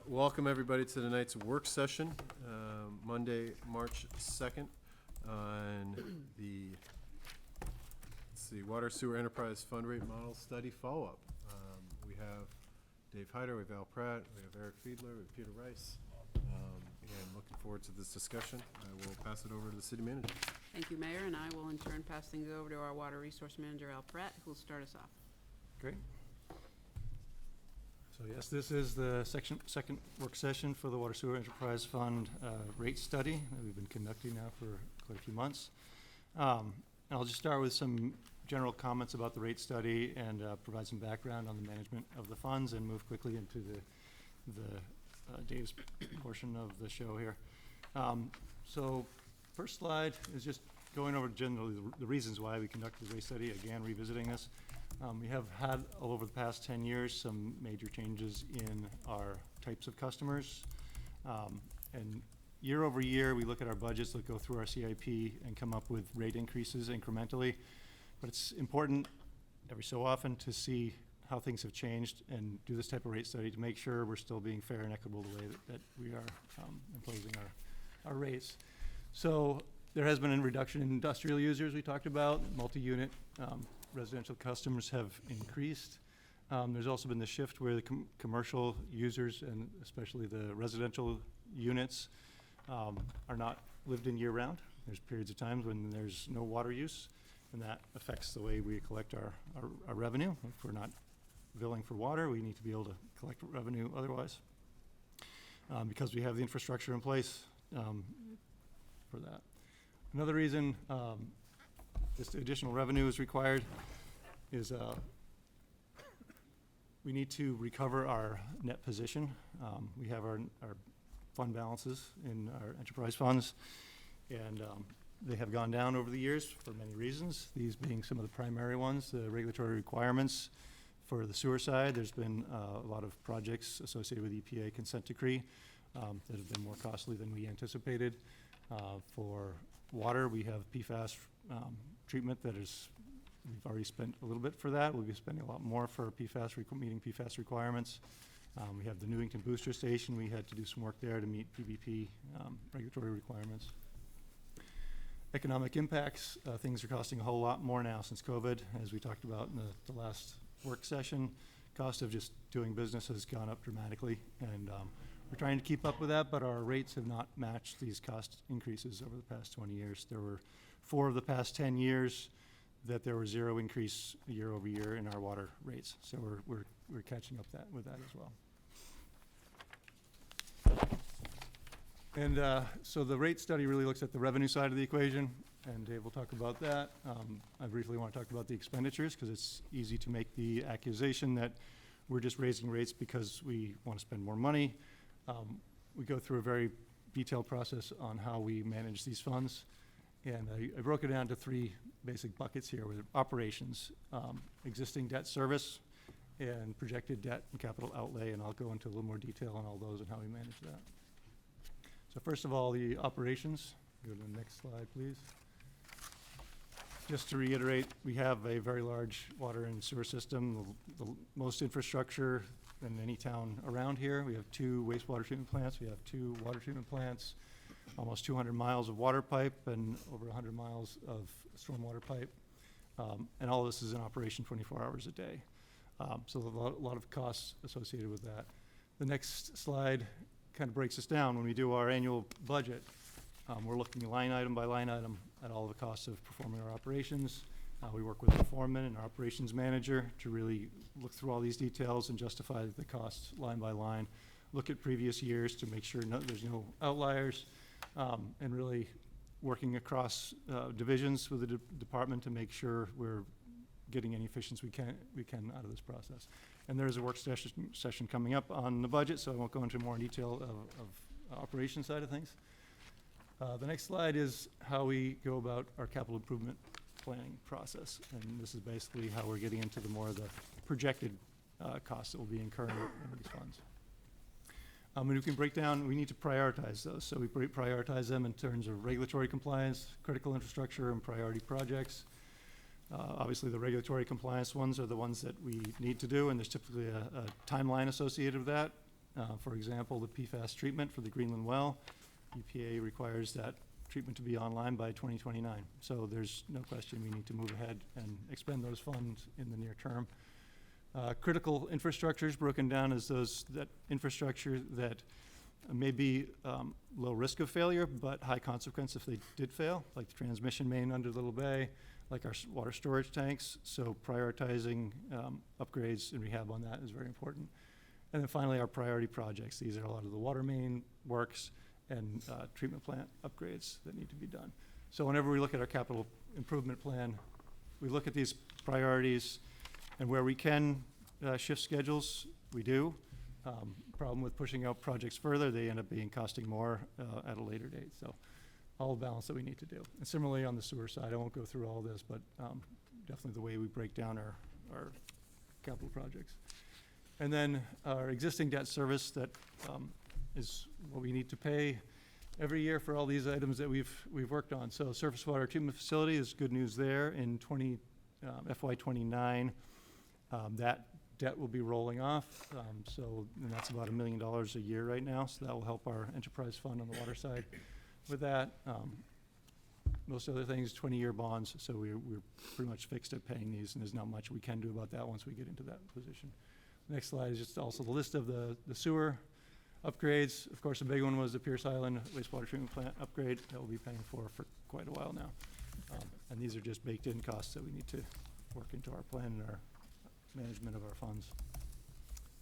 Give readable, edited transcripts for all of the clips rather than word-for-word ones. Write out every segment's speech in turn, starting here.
Welcome everybody to tonight's work session, Monday, March 2nd, on the, Water Sewer Enterprise Fund Rate Model Study Follow-Up. We have Dave Hyder, we have Al Pratt, we have Eric Fiedler, we have Peter Rice. And looking forward to this discussion. I will pass it over to the city manager. Thank you, Mayor, and I will in turn pass things over to our Water Resource Manager, Al Pratt, who will start us off. Great. So yes, this is the second work session for the Water Sewer Enterprise Fund rate study that we've been conducting now for quite a few months. And I'll just start with some general comments about the rate study and provide some background on the management of the funds and move quickly into the Dave's portion of the show here. So first slide is just going over generally the reasons why we conducted the rate study, again revisiting this. We have had over the past 10 years some major changes in our types of customers. And year over year we look at our budgets, go through our CIP and come up with rate increases incrementally. But it's important every so often to see how things have changed and do this type of rate study to make sure we're still being fair and equitable the way that we are imposing our rates. So there has been a reduction in industrial users we talked about. Multi-unit residential customers have increased. There's also been the shift where the commercial users and especially the residential units are not lived in year-round. There's periods of times when there's no water use, and that affects the way we collect our revenue. If we're not billing for water, we need to be able to collect revenue otherwise, because we have the infrastructure in place for that. Another reason this additional revenue is required is we need to recover our net position. We have our fund balances in our enterprise funds, and they have gone down over the years for many reasons, these being some of the primary ones. The regulatory requirements for the sewer side, there's been a lot of projects associated with EPA consent decree that have been more costly than we anticipated. For water, we have PFAS treatment that is, we've already spent a little bit for that. We'll be spending a lot more for PFAS, meeting PFAS requirements. We have the Newington Booster Station. We had to do some work there to meet PBP regulatory requirements. Economic impacts, things are costing a whole lot more now since COVID, as we talked about in the last work session. Cost of just doing business has gone up dramatically, and we're trying to keep up with that, but our rates have not matched these cost increases over the past 20 years. There were 4 of the past 10 years that there was 0 increase year over year in our water rates. So we're catching up with that as well. And so the rate study really looks at the revenue side of the equation, and Dave will talk about that. I briefly want to talk about the expenditures because it's easy to make the accusation that we're just raising rates because we want to spend more money. We go through a very detailed process on how we manage these funds, and I broke it down to 3 basic buckets here with operations, existing debt service, and projected debt and capital outlay, and I'll go into a little more detail on all those and how we manage that. So first of all, the operations. Go to the next slide, please. Just to reiterate, we have a very large water and sewer system, the most infrastructure than any town around here. We have 2 wastewater treatment plants. We have 2 water treatment plants, almost 200 miles of water pipe, and over 100 miles of stormwater pipe. And all of this is in operation 24 hours a day. So a lot of costs associated with that. The next slide kind of breaks this down. When we do our annual budget, we're looking line item by line item at all the costs of performing our operations. We work with the foreman and our operations manager to really look through all these details and justify the costs line by line. Look at previous years to make sure there's no outliers, and really working across divisions with the department to make sure we're getting any efficiency we can out of this process. And there is a work session coming up on the budget, so I won't go into more detail of operation side of things. The next slide is how we go about our capital improvement planning process, and this is basically how we're getting into the more of the projected costs that will be incurring in these funds. And we can break down, we need to prioritize those. So we prioritize them in terms of regulatory compliance, critical infrastructure, and priority projects. Obviously, the regulatory compliance ones are the ones that we need to do, and there's typically a timeline associated with that. For example, the PFAS treatment for the Greenland well, EPA requires that treatment to be online by 2029. So there's no question we need to move ahead and expend those funds in the near term. Critical infrastructure is broken down as that infrastructure that may be low risk of failure, but high consequence if they did fail, like the transmission main under Little Bay, like our water storage tanks. So prioritizing upgrades and rehab on that is very important. And then finally, our priority projects. These are a lot of the water main works and treatment plant upgrades that need to be done. So whenever we look at our capital improvement plan, we look at these priorities, and where we can shift schedules, we do. Problem with pushing out projects further, they end up costing more at a later date. So all the balance that we need to do. And similarly on the sewer side, I won't go through all this, but definitely the way we break down our capital projects. And then our existing debt service that is what we need to pay every year for all these items that we've worked on. So surface water treatment facility is good news there. In FY29, that debt will be rolling off. And that's about $1 million a year right now. So that will help our enterprise fund on the water side with that. Most other things, 20-year bonds. So we're pretty much fixed at paying these, and there's not much we can do about that once we get into that position. Next slide is just also the list of the sewer upgrades. Of course, the big one was the Pierce Island wastewater treatment plant upgrade that we'll be paying for quite a while now. And these are just baked in costs that we need to work into our plan and our management of our funds.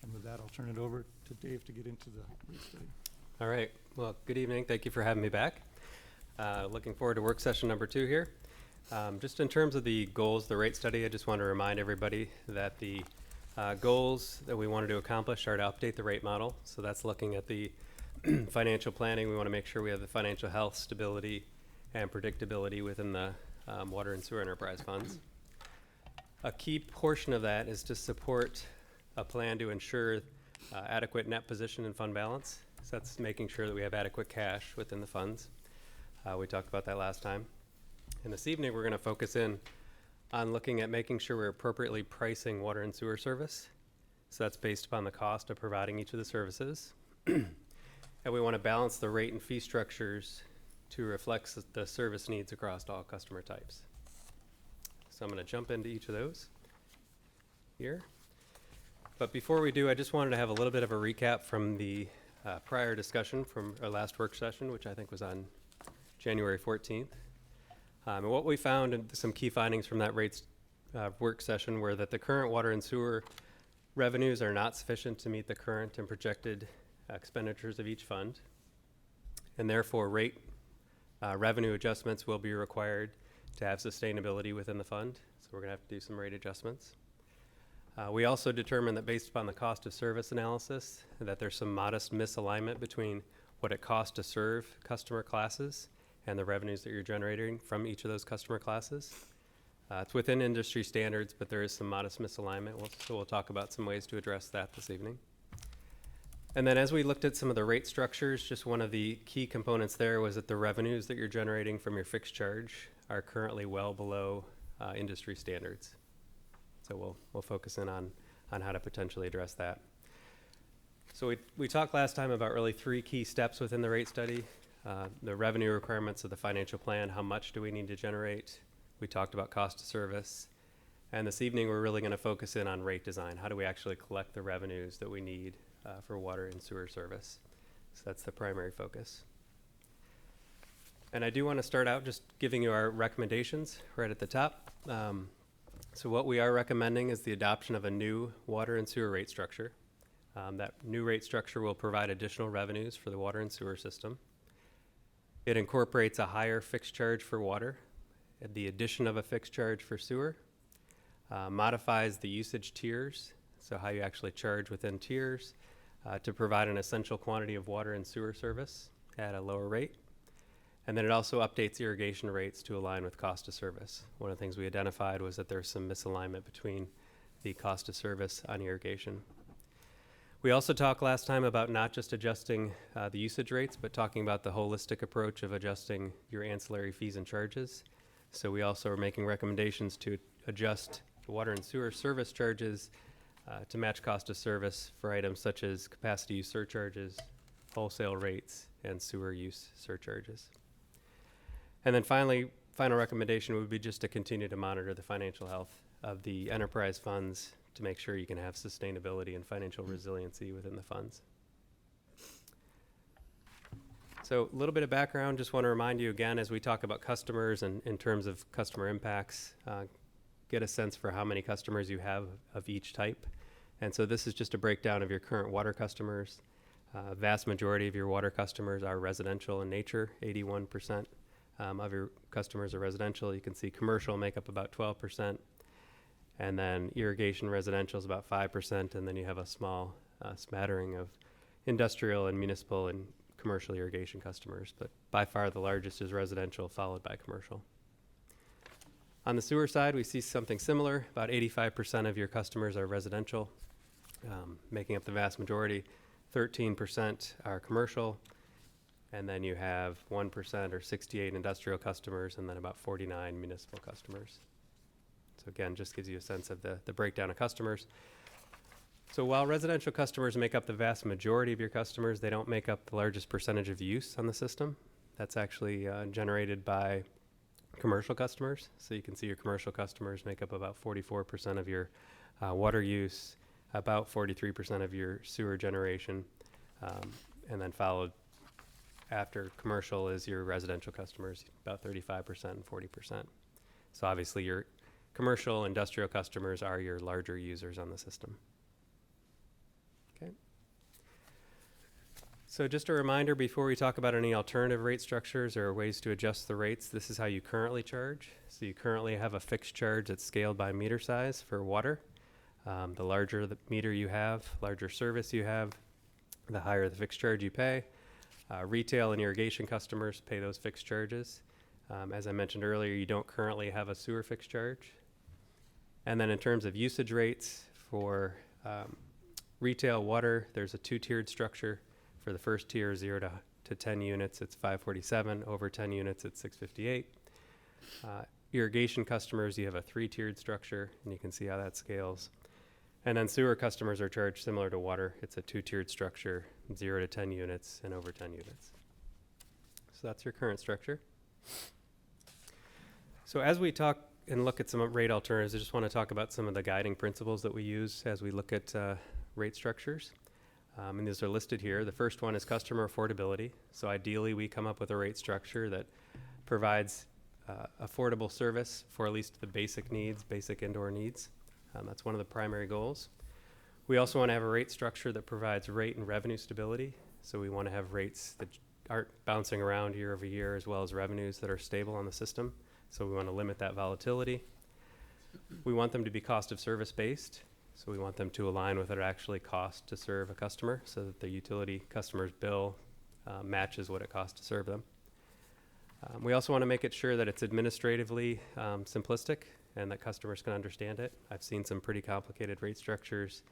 And with that, I'll turn it over to Dave to get into the rate study. All right. Well, good evening. Thank you for having me back. Looking forward to work session number 2 here. Just in terms of the goals, the rate study, I just want to remind everybody that the goals that we wanted to accomplish are to update the rate model. So that's looking at the financial planning. We want to make sure we have the financial health, stability, and predictability within the water and sewer enterprise funds. A key portion of that is to support a plan to ensure adequate net position and fund balance. So that's making sure that we have adequate cash within the funds. We talked about that last time. And this evening, we're going to focus in on looking at making sure we're appropriately pricing water and sewer service. So that's based upon the cost of providing each of the services. And we want to balance the rate and fee structures to reflect the service needs across all customer types. So I'm going to jump into each of those here. But before we do, I just wanted to have a little bit of a recap from the prior discussion from our last work session, which I think was on January 14th. And what we found, and some key findings from that rates work session, were that the current water and sewer revenues are not sufficient to meet the current and projected expenditures of each fund. And therefore, rate revenue adjustments will be required to have sustainability within the fund. So we're going to have to do some rate adjustments. We also determined that based upon the cost of service analysis, that there's some modest misalignment between what it costs to serve customer classes and the revenues that you're generating from each of those customer classes. It's within industry standards, but there is some modest misalignment. So we'll talk about some ways to address that this evening. And then as we looked at some of the rate structures, just one of the key components there was that the revenues that you're generating from your fixed charge are currently well below industry standards. So we'll focus in on how to potentially address that. So we talked last time about really 3 key steps within the rate study. The revenue requirements of the financial plan, how much do we need to generate? We talked about cost of service. And this evening, we're really going to focus in on rate design. How do we actually collect the revenues that we need for water and sewer service? So that's the primary focus. And I do want to start out just giving you our recommendations right at the top. So what we are recommending is the adoption of a new water and sewer rate structure. That new rate structure will provide additional revenues for the water and sewer system. It incorporates a higher fixed charge for water, the addition of a fixed charge for sewer, modifies the usage tiers, so how you actually charge within tiers, to provide an essential quantity of water and sewer service at a lower rate. And then it also updates irrigation rates to align with cost of service. One of the things we identified was that there's some misalignment between the cost of service on irrigation. We also talked last time about not just adjusting the usage rates, but talking about the holistic approach of adjusting your ancillary fees and charges. So we also are making recommendations to adjust the water and sewer service charges to match cost of service for items such as capacity use surcharges, wholesale rates, and sewer use surcharges. And then finally, final recommendation would be just to continue to monitor the financial health of the enterprise funds to make sure you can have sustainability and financial resiliency within the funds. So a little bit of background, just want to remind you again, as we talk about customers and in terms of customer impacts, get a sense for how many customers you have of each type. And so this is just a breakdown of your current water customers. Vast majority of your water customers are residential in nature, 81% of your customers are residential. You can see commercial make up about 12%, and then irrigation residential is about 5%, and then you have a small smattering of industrial and municipal and commercial irrigation customers, but by far the largest is residential, followed by commercial. On the sewer side, we see something similar. About 85% of your customers are residential, making up the vast majority. 13% are commercial, and then you have 1% or 68 industrial customers, and then about 49 municipal customers. So again, just gives you a sense of the breakdown of customers. So while residential customers make up the vast majority of your customers, they don't make up the largest percentage of use on the system. That's actually generated by commercial customers. So you can see your commercial customers make up about 44% of your water use, about 43% of your sewer generation, and then followed after commercial is your residential customers, about 35% and 40%. So obviously your commercial industrial customers are your larger users on the system. Okay. So just a reminder before we talk about any alternative rate structures or ways to adjust the rates, this is how you currently charge. So you currently have a fixed charge that's scaled by meter size for water. The larger the meter you have, larger service you have, the higher the fixed charge you pay. Retail and irrigation customers pay those fixed charges. As I mentioned earlier, you don't currently have a sewer fixed charge. And then in terms of usage rates for retail water, there's a two-tiered structure. For the first tier, 0 to 10 units, it's $547. Over 10 units, it's $658. Irrigation customers, you have a three-tiered structure, and you can see how that scales. And then sewer customers are charged similar to water. It's a two-tiered structure, 0 to 10 units and over 10 units. So that's your current structure. So as we talk and look at some rate alternatives, I just want to talk about some of the guiding principles that we use as we look at rate structures. And these are listed here. The first one is customer affordability. So ideally, we come up with a rate structure that provides affordable service for at least the basic needs, basic indoor needs. That's one of the primary goals. We also want to have a rate structure that provides rate and revenue stability. So we want to have rates that aren't bouncing around year over year, as well as revenues that are stable on the system. So we want to limit that volatility. We want them to be cost of service based. So we want them to align with what it actually costs to serve a customer, so that the utility customer's bill matches what it costs to serve them. We also want to make it sure that it's administratively simplistic and that customers can understand it. I've seen some pretty complicated rate structures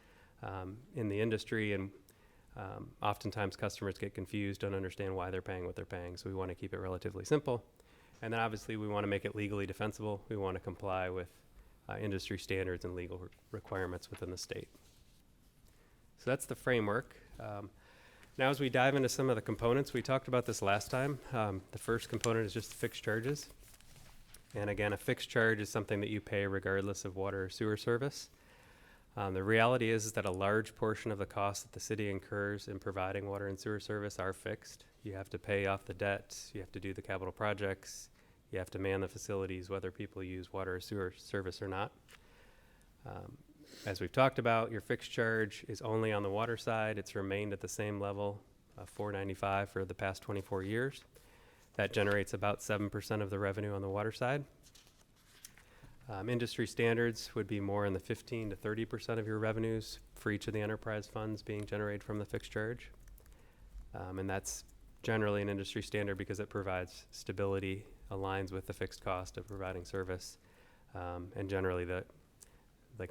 in the industry, and oftentimes customers get confused, don't understand why they're paying what they're paying. So we want to keep it relatively simple. And then obviously we want to make it legally defensible. We want to comply with industry standards and legal requirements within the state. So that's the framework. Now as we dive into some of the components, we talked about this last time. The first component is just fixed charges. And again, a fixed charge is something that you pay regardless of water or sewer service. The reality is that a large portion of the costs that the city incurs in providing water and sewer service are fixed. You have to pay off the debt, you have to do the capital projects, you have to man the facilities, whether people use water or sewer service or not. As we've talked about, your fixed charge is only on the water side. It's remained at the same level, $4.95 for the past 24 years. That generates about 7% of the revenue on the water side. Industry standards would be more in the 15 to 30% of your revenues for each of the enterprise funds being generated from the fixed charge. And that's generally an industry standard because it provides stability, aligns with the fixed cost of providing service, and generally the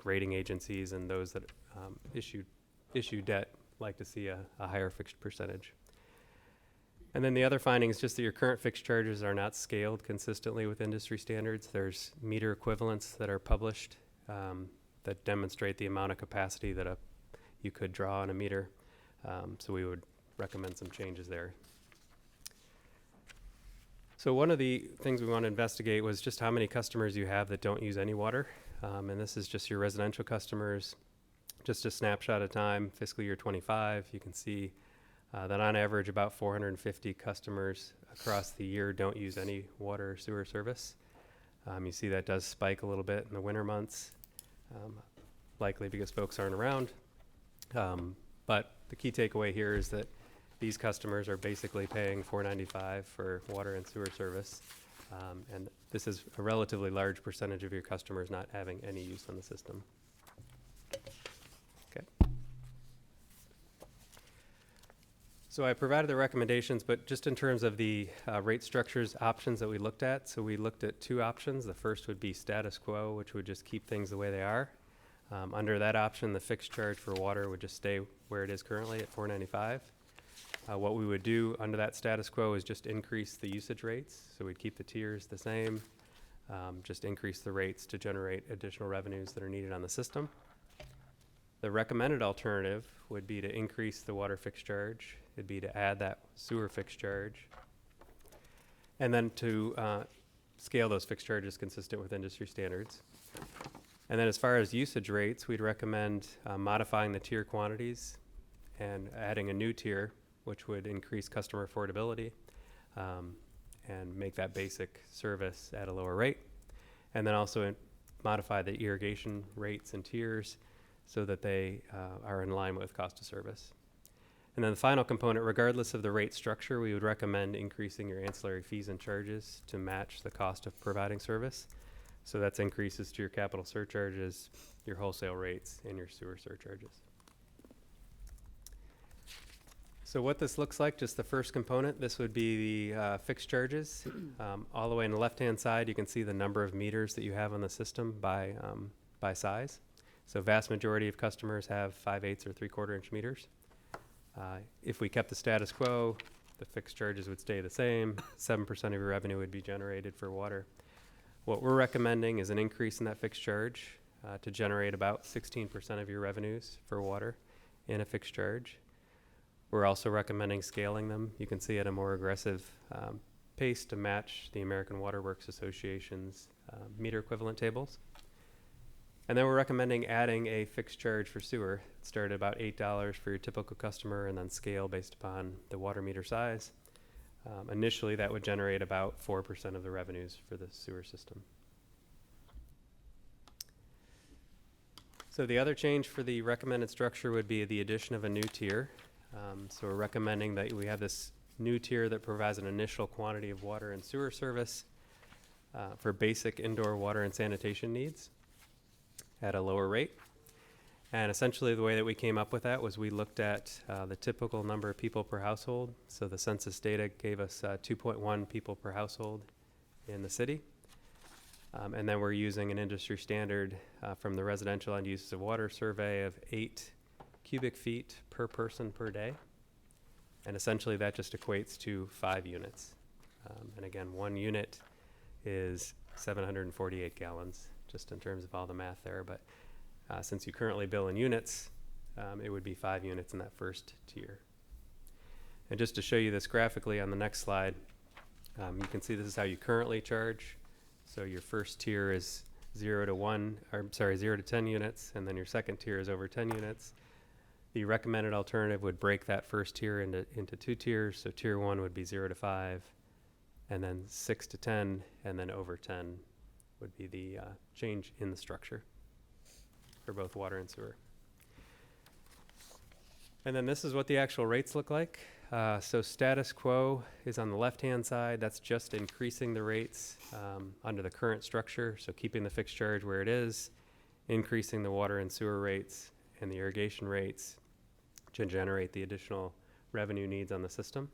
rating agencies and those that issue debt like to see a higher fixed percentage. And then the other finding is just that your current fixed charges are not scaled consistently with industry standards. There's meter equivalents that are published that demonstrate the amount of capacity that you could draw on a meter. So we would recommend some changes there. So one of the things we want to investigate was just how many customers you have that don't use any water. And this is just your residential customers. Just a snapshot of time, fiscal year 25, you can see that on average about 450 customers across the year don't use any water or sewer service. You see that does spike a little bit in the winter months, likely because folks aren't around. But the key takeaway here is that these customers are basically paying $4.95 for water and sewer service. And this is a relatively large percentage of your customers not having any use on the system. Okay. So I provided the recommendations, but just in terms of the rate structures options that we looked at, so we looked at two options. The first would be status quo, which would just keep things the way they are. Under that option, the fixed charge for water would just stay where it is currently at $4.95. What we would do under that status quo is just increase the usage rates. So we'd keep the tiers the same, just increase the rates to generate additional revenues that are needed on the system. The recommended alternative would be to increase the water fixed charge. It'd be to add that sewer fixed charge. And then to scale those fixed charges consistent with industry standards. And then as far as usage rates, we'd recommend modifying the tier quantities and adding a new tier, which would increase customer affordability and make that basic service at a lower rate. And then also modify the irrigation rates and tiers so that they are in line with cost of service. And then the final component, regardless of the rate structure, we would recommend increasing your ancillary fees and charges to match the cost of providing service. So that's increases to your capital surcharges, your wholesale rates, and your sewer surcharges. So what this looks like, just the first component, this would be the fixed charges. All the way on the left-hand side, you can see the number of meters that you have on the system by size. So vast majority of customers have 5/8 or 3/4 inch meters. If we kept the status quo, the fixed charges would stay the same. 7% of your revenue would be generated for water. What we're recommending is an increase in that fixed charge to generate about 16% of your revenues for water in a fixed charge. We're also recommending scaling them. You can see at a more aggressive pace to match the American Water Works Association's meter equivalent tables. And then we're recommending adding a fixed charge for sewer. Start at about $8 for your typical customer and then scale based upon the water meter size. Initially, that would generate about 4% of the revenues for the sewer system. So the other change for the recommended structure would be the addition of a new tier. So we're recommending that we have this new tier that provides an initial quantity of water and sewer service for basic indoor water and sanitation needs at a lower rate. And essentially the way that we came up with that was we looked at the typical number of people per household. So the census data gave us 2.1 people per household in the city. And then we're using an industry standard from the Residential End Uses of Water Survey of 8 cubic feet per person per day. And essentially that just equates to 5 units. And again, 1 unit is 748 gallons, just in terms of all the math there. But since you currently bill in units, it would be 5 units in that first tier. And just to show you this graphically on the next slide, you can see this is how you currently charge. So your first tier is 0 to 10 units, and then your second tier is over 10 units. The recommended alternative would break that first tier into 2 tiers. So tier 1 would be 0 to 5, and then 6 to 10, and then over 10 would be the change in the structure for both water and sewer. And then this is what the actual rates look like. So status quo is on the left-hand side. That's just increasing the rates under the current structure. So keeping the fixed charge where it is, increasing the water and sewer rates and the irrigation rates to generate the additional revenue needs on the system.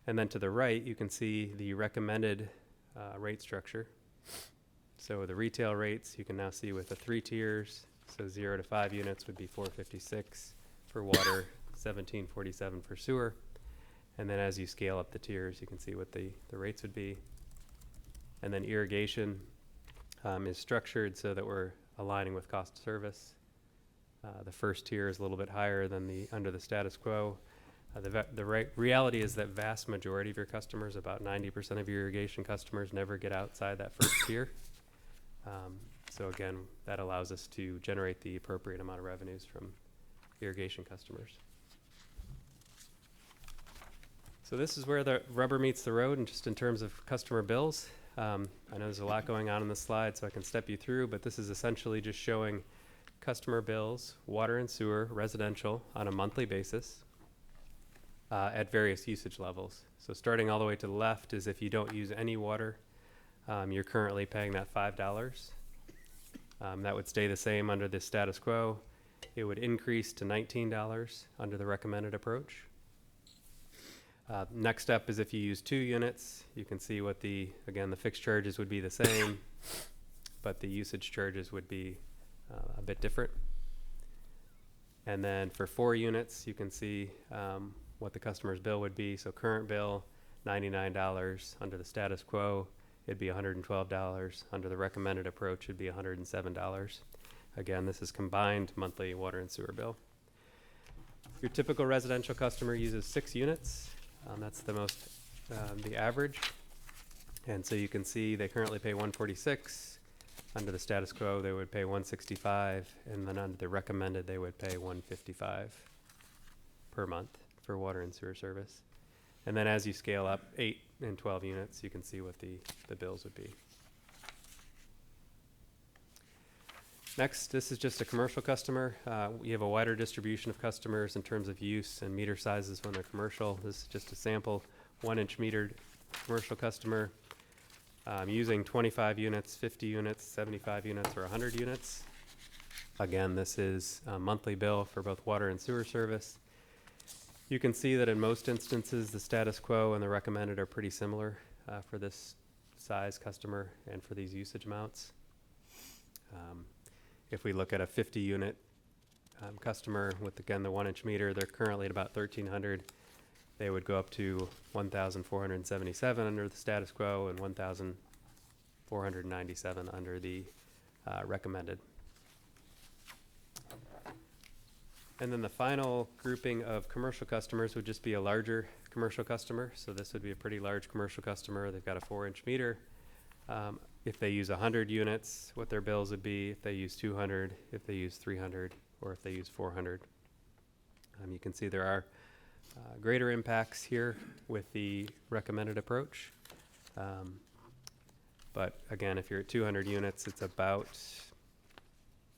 And then to the right, you can see the recommended rate structure. So the retail rates you can now see with the 3 tiers. So 0 to 5 units would be $4.56 for water, $17.47 for sewer. And then as you scale up the tiers, you can see what the rates would be. And then irrigation is structured so that we're aligning with cost of service. The first tier is a little bit higher than under the status quo. The reality is that vast majority of your customers, about 90% of your irrigation customers, never get outside that first tier. So again, that allows us to generate the appropriate amount of revenues from irrigation customers. So this is where the rubber meets the road, and just in terms of customer bills. I know there's a lot going on in this slide, so I can step you through, but this is essentially just showing customer bills, water and sewer, residential, on a monthly basis at various usage levels. So starting all the way to the left is if you don't use any water, you're currently paying that $5. That would stay the same under the status quo. It would increase to $19 under the recommended approach. Next up is if you use 2 units, you can see what again, the fixed charges would be the same, but the usage charges would be a bit different. And then for 4 units, you can see what the customer's bill would be. So current bill, $99. Under the status quo, it'd be $112. Under the recommended approach, it'd be $107. Again, this is combined monthly water and sewer bill. Your typical residential customer uses 6 units. That's the average. And so you can see they currently pay $146. Under the status quo, they would pay $165, and then under the recommended, they would pay $155 per month for water and sewer service. And then as you scale up 8 and 12 units, you can see what the bills would be. Next, this is just a commercial customer. We have a wider distribution of customers in terms of use and meter sizes when they're commercial. This is just a sample 1-inch metered commercial customer. Using 25 units, 50 units, 75 units, or 100 units. Again, this is a monthly bill for both water and sewer service. You can see that in most instances, the status quo and the recommended are pretty similar for this size customer and for these usage amounts. If we look at a 50 unit customer with, again, the 1-inch meter, they're currently at about 1,300. They would go up to 1,477 under the status quo and 1,497 under the recommended. And then the final grouping of commercial customers would just be a larger commercial customer. So this would be a pretty large commercial customer. They've got a 4-inch meter. If they use 100 units, what their bills would be. If they use 200, if they use 300, or if they use 400. You can see there are greater impacts here with the recommended approach. But again, if you're at 200 units, it's about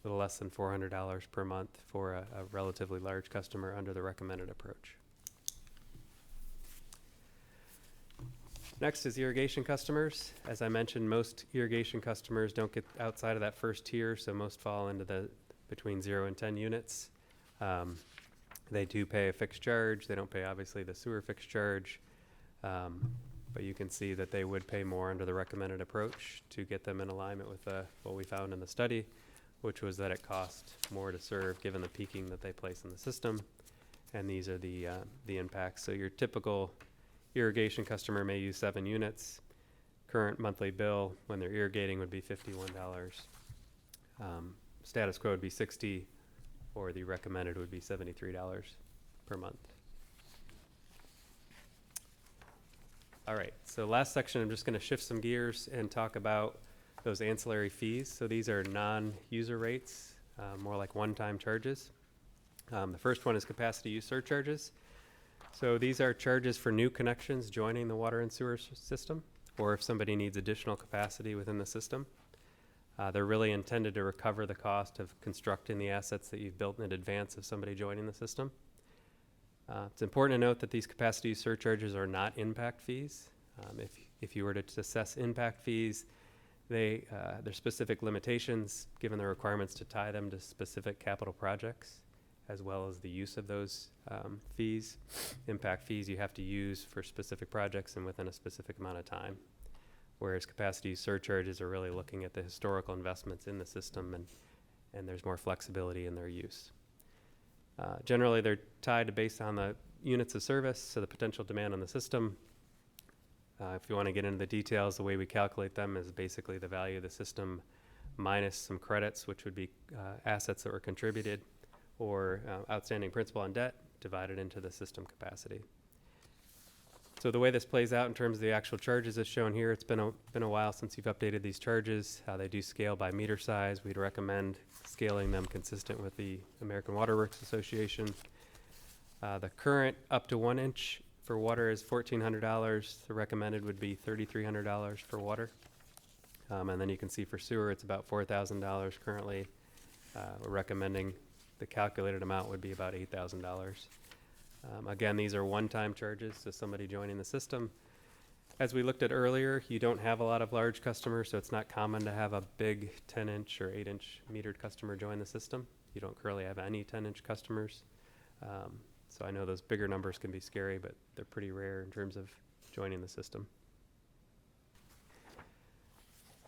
a little less than $400 per month for a relatively large customer under the recommended approach. Next is irrigation customers. As I mentioned, most irrigation customers don't get outside of that first tier, so most fall into the between 0 and 10 units. They do pay a fixed charge. They don't pay, obviously, the sewer fixed charge. But you can see that they would pay more under the recommended approach to get them in alignment with what we found in the study, which was that it cost more to serve given the peaking that they place in the system. And these are the impacts. So your typical irrigation customer may use 7 units. Current monthly bill when they're irrigating would be $51. Status quo would be $60, or the recommended would be $73 per month. All right, so last section, I'm just going to shift some gears and talk about those ancillary fees. So these are non-user rates, more like one-time charges. The first one is capacity use surcharges. So these are charges for new connections joining the water and sewer system, or if somebody needs additional capacity within the system. They're really intended to recover the cost of constructing the assets that you've built in advance of somebody joining the system. It's important to note that these capacity use surcharges are not impact fees. If you were to assess impact fees, there's specific limitations given the requirements to tie them to specific capital projects, as well as the use of those fees. Impact fees you have to use for specific projects and within a specific amount of time, whereas capacity use surcharges are really looking at the historical investments in the system, and there's more flexibility in their use. Generally, they're tied based on the units of service, so the potential demand on the system. If you want to get into the details, the way we calculate them is basically the value of the system minus some credits, which would be assets that were contributed, or outstanding principal on debt divided into the system capacity. So the way this plays out in terms of the actual charges is shown here. It's been a while since you've updated these charges. They do scale by meter size. We'd recommend scaling them consistent with the American Water Works Association. The current up to 1 inch for water is $1,400. The recommended would be $3,300 for water. And then you can see for sewer, it's about $4,000 currently. We're recommending the calculated amount would be about $8,000. Again, these are one-time charges to somebody joining the system. As we looked at earlier, you don't have a lot of large customers, so it's not common to have a big 10-inch or 8-inch metered customer join the system. You don't currently have any 10-inch customers. So I know those bigger numbers can be scary, but they're pretty rare in terms of joining the system.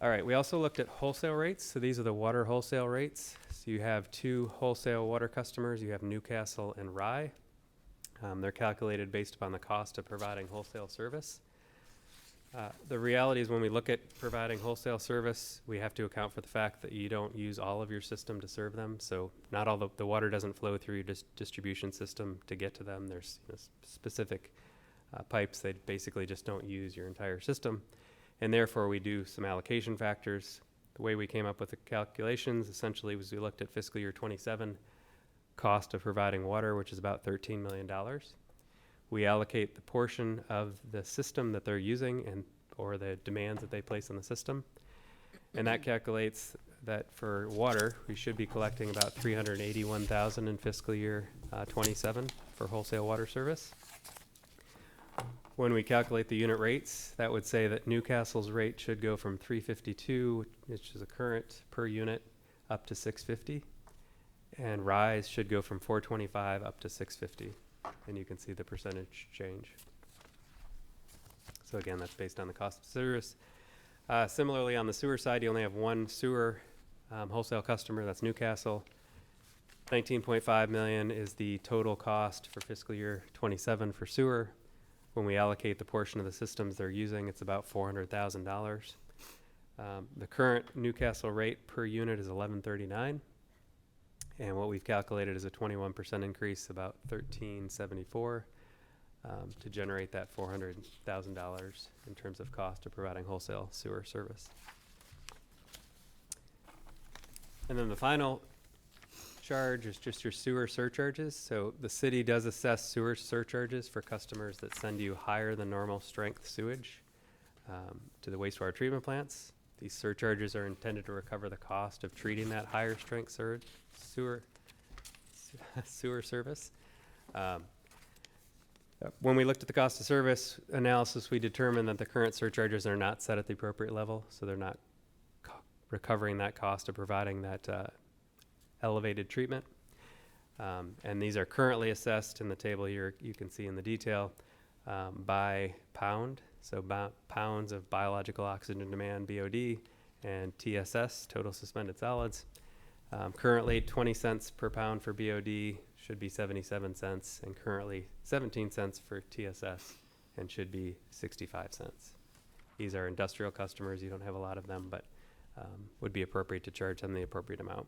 All right, we also looked at wholesale rates. So these are the water wholesale rates. So you have 2 wholesale water customers. You have Newcastle and Rye. They're calculated based upon the cost of providing wholesale service. The reality is when we look at providing wholesale service, we have to account for the fact that you don't use all of your system to serve them. So not all the water doesn't flow through your distribution system to get to them. There's specific pipes that basically just don't use your entire system. And therefore we do some allocation factors. The way we came up with the calculations essentially was we looked at fiscal year 27 cost of providing water, which is about $13 million. We allocate the portion of the system that they're using or the demands that they place on the system. And that calculates that for water, we should be collecting about $381,000 in fiscal year 27 for wholesale water service. When we calculate the unit rates, that would say that Newcastle's rate should go from $352, which is a current per unit, up to $650. And Rise should go from $425 up to $650. And you can see the percentage change. So again, that's based on the cost of service. Similarly, on the sewer side, you only have 1 sewer wholesale customer, that's Newcastle. $19.5 million is the total cost for fiscal year 27 for sewer. When we allocate the portion of the systems they're using, it's about $400,000. The current Newcastle rate per unit is $11.39. And what we've calculated is a 21% increase, about $13.74, to generate that $400,000 in terms of cost of providing wholesale sewer service. And then the final charge is just your sewer surcharges. So the city does assess sewer surcharges for customers that send you higher than normal strength sewage to the wastewater treatment plants. These surcharges are intended to recover the cost of treating that higher strength sewer service. When we looked at the cost of service analysis, we determined that the current surcharges are not set at the appropriate level, so they're not recovering that cost of providing that elevated treatment. And these are currently assessed in the table here, you can see in the detail, by pound. So pounds of biological oxygen demand, BOD, and TSS, total suspended solids. Currently 20 cents per pound for BOD, should be 77 cents, and currently 17 cents for TSS, and should be 65 cents. These are industrial customers, you don't have a lot of them, but would be appropriate to charge them the appropriate amount.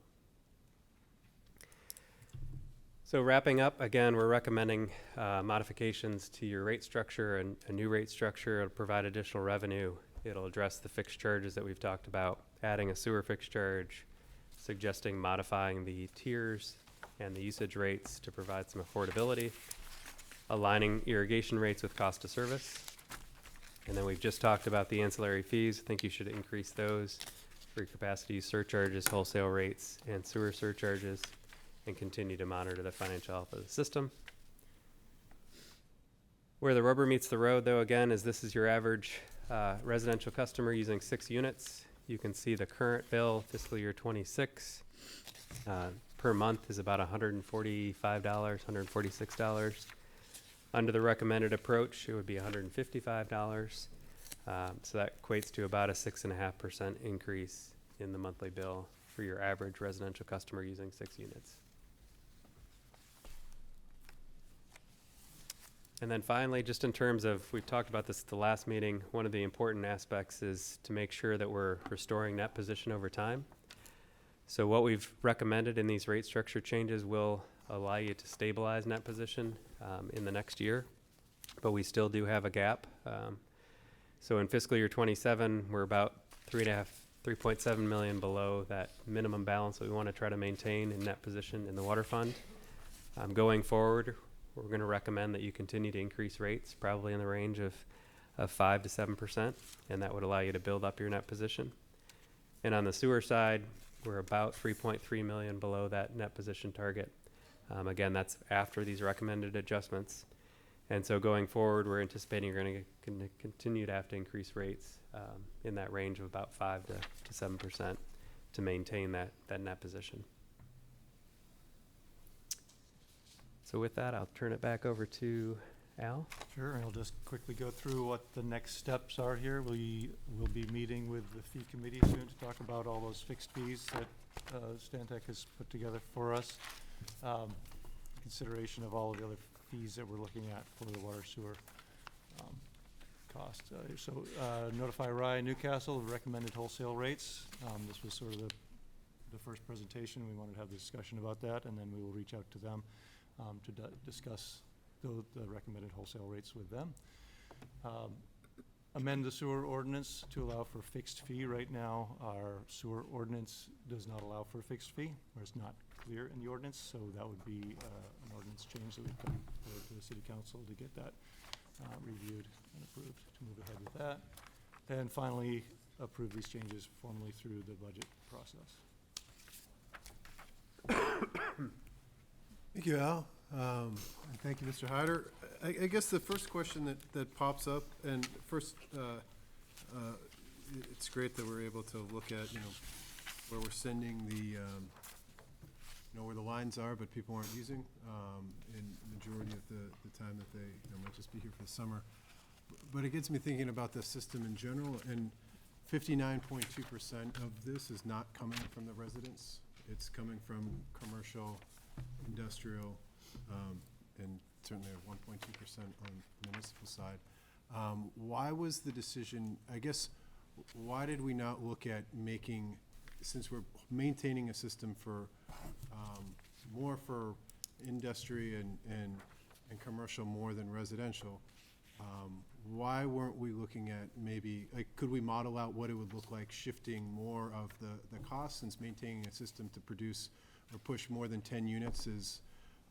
So wrapping up, again, we're recommending modifications to your rate structure and a new rate structure. It'll provide additional revenue. It'll address the fixed charges that we've talked about, adding a sewer fixed charge, suggesting modifying the tiers and the usage rates to provide some affordability, aligning irrigation rates with cost of service. And then we've just talked about the ancillary fees. I think you should increase those for capacity use surcharges, wholesale rates, and sewer surcharges, and continue to monitor the financial health of the system. Where the rubber meets the road, though, again, is this is your average residential customer using 6 units. You can see the current bill, fiscal year 26, per month is about $145, $146. Under the recommended approach, it would be $155. So that equates to about a 6.5% increase in the monthly bill for your average residential customer using 6 units. And then finally, just in terms of, we've talked about this at the last meeting, one of the important aspects is to make sure that we're restoring net position over time. So what we've recommended in these rate structure changes will allow you to stabilize net position in the next year, but we still do have a gap. So in fiscal year 27, we're about 3.7 million below that minimum balance that we want to try to maintain in net position in the water fund. Going forward, we're going to recommend that you continue to increase rates, probably in the range of 5 to 7%, and that would allow you to build up your net position. And on the sewer side, we're about 3.3 million below that net position target. Again, that's after these recommended adjustments. And so going forward, we're anticipating you're going to continue to have to increase rates in that range of about 5 to 7% to maintain that net position. So with that, I'll turn it back over to Al. Sure, and I'll just quickly go through what the next steps are here. We will be meeting with the fee committee soon to talk about all those fixed fees that Stantec has put together for us. Consideration of all of the other fees that we're looking at for the water sewer cost. Notify Rye Newcastle of recommended wholesale rates. This was sort of the first presentation. We wanted to have a discussion about that, and then we will reach out to them to discuss the recommended wholesale rates with them. Amend the sewer ordinance to allow for fixed fee. Right now, our sewer ordinance does not allow for a fixed fee, or it's not clear in the ordinance, so that would be an ordinance change that would come forward to the city council to get that reviewed and approved to move ahead with that. And finally, approve these changes formally through the budget process. Thank you, Al. And thank you, Mr. Hyder. I guess the first question that pops up, and first, it's great that we're able to look at, where we're sending the, where the lines are, but people aren't using, in majority of the time that they, might just be here for the summer. But it gets me thinking about the system in general, and 59.2% of this is not coming from the residents. It's coming from commercial, industrial, and certainly at 1.2% on the municipal side. Why was the decision, I guess, why did we not look at making, since we're maintaining a system for, more for industry and commercial more than residential, why weren't we looking at maybe, could we model out what it would look like shifting more of the cost, since maintaining a system to produce or push more than 10 units is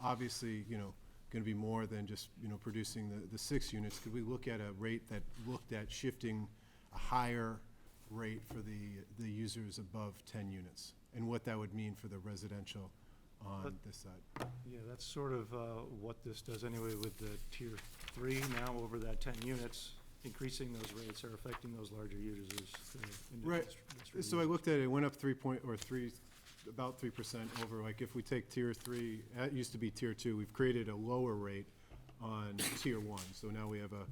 obviously, going to be more than just, producing the 6 units. Could we look at a rate that looked at shifting a higher rate for the users above 10 units, and what that would mean for the residential on this side? Yeah, that's sort of what this does anyway with the tier 3 now over that 10 units. Increasing those rates are affecting those larger users. Right. So I looked at it, it went up about 3% over, if we take tier 3, that used to be tier 2, we've created a lower rate on tier 1. So now we have a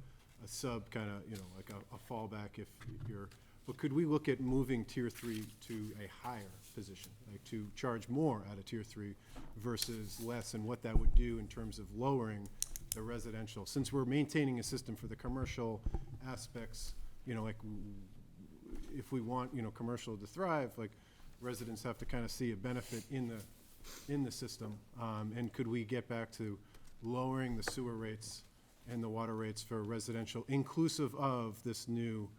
sub kind of, like a fallback if you're, but could we look at moving tier 3 to a higher position, to charge more out of tier 3 versus less, and what that would do in terms of lowering the residential? Since we're maintaining a system for the commercial aspects, if we want, commercial to thrive, residents have to kind of see a benefit in the system. And could we get back to lowering the sewer rates and the water rates for residential, inclusive of this new,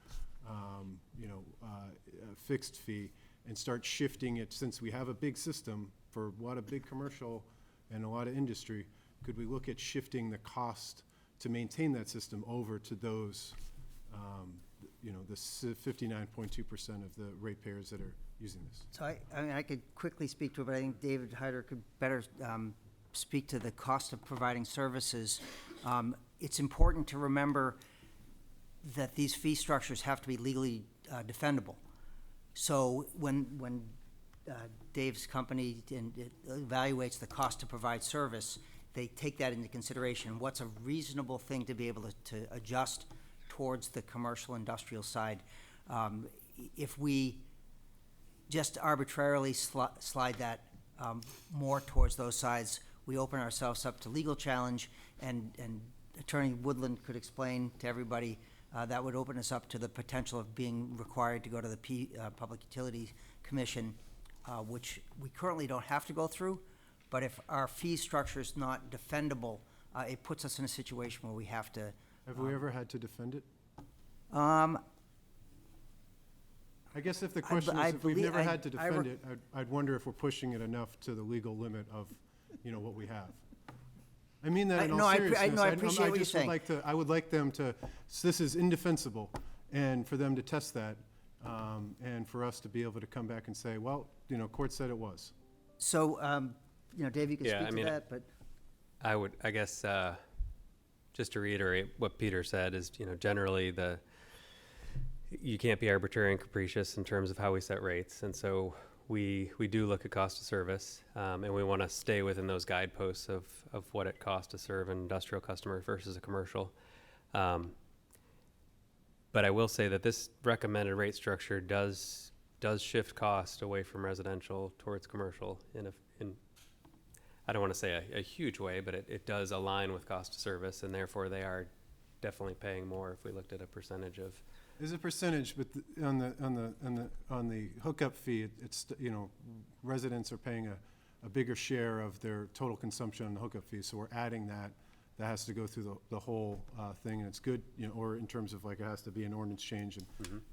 fixed fee, and start shifting it, since we have a big system for a lot of big commercial and a lot of industry? Could we look at shifting the cost to maintain that system over to those, the 59.2% of the ratepayers that are using this? So I could quickly speak to it, but I think David Hyder could better speak to the cost of providing services. It's important to remember that these fee structures have to be legally defendable. So when Dave's company evaluates the cost to provide service, they take that into consideration. What's a reasonable thing to be able to adjust towards the commercial industrial side? If we just arbitrarily slide that more towards those sides, we open ourselves up to legal challenge, and Attorney Woodland could explain to everybody that would open us up to the potential of being required to go to the Public Utility Commission which we currently don't have to go through, but if our fee structure is not defendable, it puts us in a situation where we have to. Have we ever had to defend it? Um, I guess if the question I is, if we've believe- never had to I defend it, I'd wonder if we're pushing it enough to the legal limit of, what we have. I mean that in all No, I seriousness. appreciate what you're just would saying. like to, I would like them to, this is indefensible, and for them to test that, and for us to be able to come back and say, well, court said it was. So, Dave, you can Yeah, I speak to mean, that, but. I guess, just to reiterate what Peter said is, generally you can't be arbitrary and capricious in terms of how we set rates. And so we do look at cost of service, and we want to stay within those guideposts of what it costs to serve an industrial customer versus a commercial. But I will say that this recommended rate structure does shift cost away from residential towards commercial in I don't want to say a huge way, but it does align with cost of service, and therefore they are definitely paying more if we looked at a percentage of. There's a percentage, but on the hookup fee, it's, residents are paying a bigger share of their total consumption on the hookup fee, so we're adding that. That has to go through the whole thing, and it's good, or in terms of like, it has to be an ordinance change and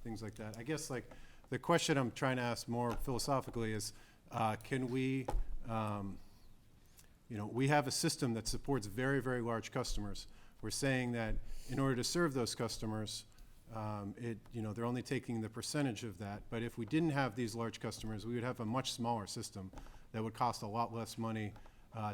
things like that. I guess like, the question I'm trying to ask more philosophically is, can we, we have a system that supports very, very large customers. We're saying that in order to serve those customers, they're only taking the percentage of that. But if we didn't have these large customers, we would have a much smaller system that would cost a lot less money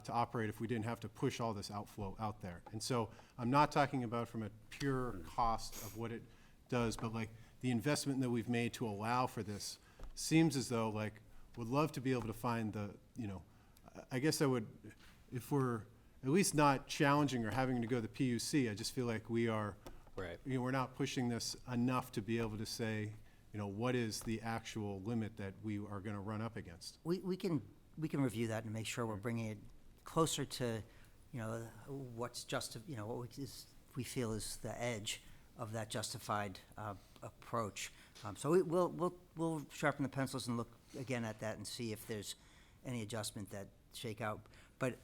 to operate if we didn't have to push all this outflow out there. And so I'm not talking about from a pure cost of what it does, but like the investment that we've made to allow for this seems as though like, would love to be able to find I guess I would, if we're at least not challenging or having to go to the PUC, I just feel like we are, Right. we're not pushing this enough to be able to say, what is the actual limit that we are going to run up against? We can review that and make sure we're bringing it closer to, what's what we feel is the edge of that justified approach. So we'll sharpen the pencils and look again at that and see if there's any adjustment that shake out. But,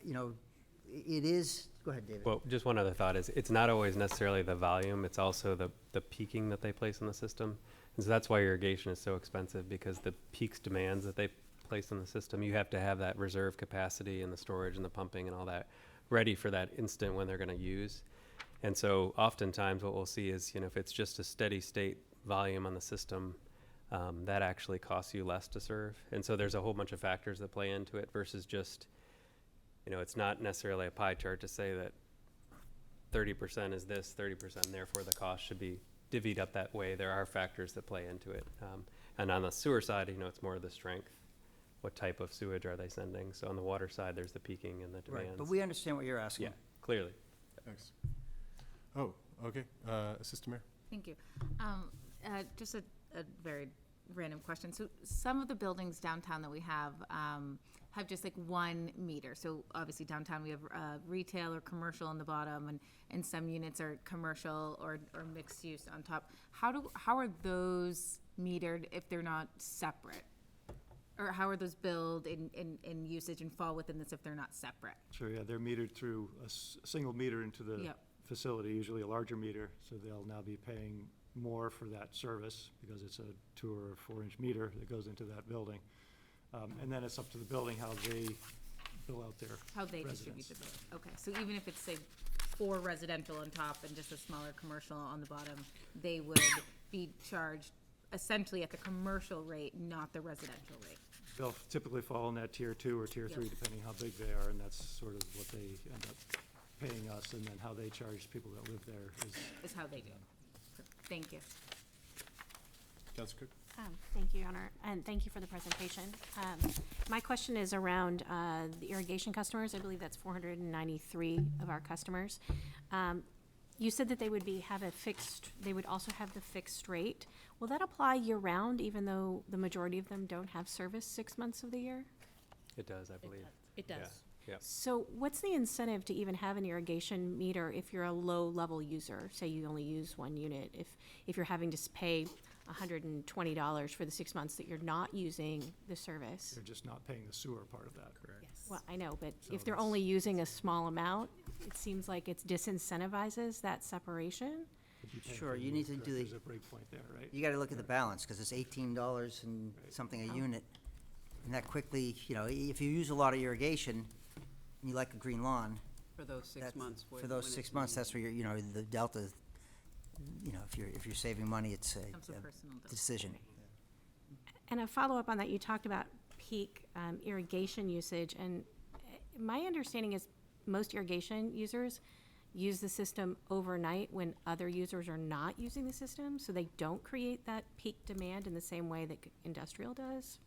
it is, go ahead, David. Well, just one other thought is it's not always necessarily the volume, it's also the peaking that they place in the system. And so that's why irrigation is so expensive, because the peaks demands that they place in the system, you have to have that reserve capacity and the storage and the pumping and all that ready for that instant when they're going to use. And so oftentimes what we'll see is, if it's just a steady state volume on the system, that actually costs you less to serve. And so there's a whole bunch of factors that play into it versus just, it's not necessarily a pie chart to say that 30% is this, 30%, and therefore the cost should be divvied up that way. There are factors that play into it. And on the sewer side, it's more of the strength. What type of sewage are they sending? So on the water side, there's the peaking and the demands. Right, but we understand what you're asking. Yeah, clearly. Thanks. Oh, okay. Assistant Mayor? Thank you. Just a very random question. So some of the buildings downtown that we have just like one meter. So obviously downtown we have retail or commercial on the bottom, and some units are commercial or mixed use on top. How are those metered if they're not separate? Or how are those billed in usage and fall within this if they're not separate? Sure, yeah, they're metered through a single meter into the Yep. facility, usually a larger meter, so they'll now be paying more for that service because it's a 2 or 4 inch meter that goes into that building. And then it's up to the building how they bill out their How they distribute residents. the bill? Okay, so even if it's, say, 4 residential on top and just a smaller commercial on the bottom, they would be charged essentially at the commercial rate, not the residential rate? They'll typically fall in that tier 2 or tier 3, Yep. depending how big they are, and that's sort of what they end up paying us, and then how they charge people that live there is. Is how they do it. Thank you. Councilor Cook? Thank you, Your Honor, and thank you for the presentation. My question is around the irrigation customers. I believe that's 493 of our customers. You said that they would they would also have the fixed rate. Will that apply year-round, even though the majority of them don't have service 6 months of the year? It does, I believe. It does. Yeah. So what's the incentive to even have an irrigation meter if you're a low-level user? Say you only use 1 unit. If you're having to pay $120 for the 6 months that you're not using the service. They're just not paying the sewer part of that. Correct. Well, I know, but So if they're it's- only using a small amount, it seems like it disincentivizes that separation. Could be paying Sure, for you the need to roof, do There's the, a break point there, right? you gotta look at the balance, because it's $18 and something a Oh. unit. And that quickly, you know, if you use a lot of irrigation, and you like a green lawn, For those 6 that's- months. for those 6 months, that's where you're, you know, the delta, you know, if you're saving money, it's Comes with a personal delta. decision. And a follow-up on that, you talked about peak irrigation usage, and my understanding is most irrigation users use the system overnight when other users are not using the system, so they don't create that peak demand in the same way that industrial does.